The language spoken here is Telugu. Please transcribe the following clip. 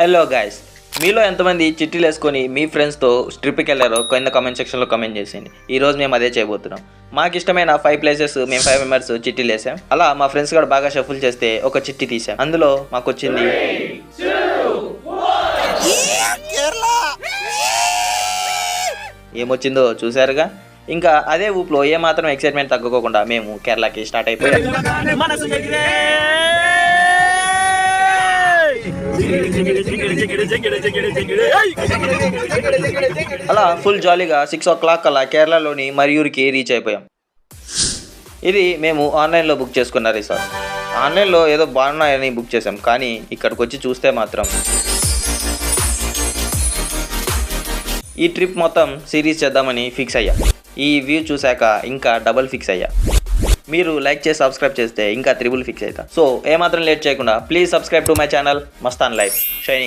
హలో గైస్, మీలో ఎంతమంది చిట్టీలు వేసుకొని మీ ఫ్రెండ్స్తో ట్రిప్కి వెళ్ళారో కింద కామెంట్ సెక్షన్లో కామెంట్ చేసేయండి. ఈరోజు మేము అదే చేయబోతున్నాం. మాకు ఇష్టమైన 5 ప్లేసెస్ మేము 5 మెంబర్స్ చిట్టీలు వేసాం. అలా మా ఫ్రెండ్స్ కూడా బాగా షఫుల్ చేస్తే ఒక చిట్టి తీసాం. అందులో మాకు వచ్చింది ఏమొచ్చిందో చూసారుగా. ఇంకా అదే ఊపులో ఏమాత్రం ఎక్సైట్మెంట్ తగ్గుకోకుండా మేము కేరళకి స్టార్ట్ అయిపోయాం. అలా ఫుల్ జాలీగా 6 o'clock అలా కేరళలోని మయూర్కి రీచ్ అయిపోయాం. ఇది మేము ఆన్లైన్లో బుక్ చేసుకున్న రిసార్ట్. ఆన్లైన్లో ఏదో బాగున్నాయని బుక్ చేసాం, కానీ ఇక్కడికి వచ్చి చూస్తే మాత్రం ఈ ట్రిప్ మొత్తం సిరీస్ చేద్దామని ఫిక్స్ అయ్యా. ఈ వ్యూ చూశాక ఇంకా డబుల్ ఫిక్స్ అయ్యా. మీరు లైక్ చేసి సబ్స్క్రైబ్ చేస్తే ఇంకా 3 ఫిక్స్ అవుతా. సో ఏమాత్రం లేట్ చేయకుండా please subscribe to my channel Mastan life shining.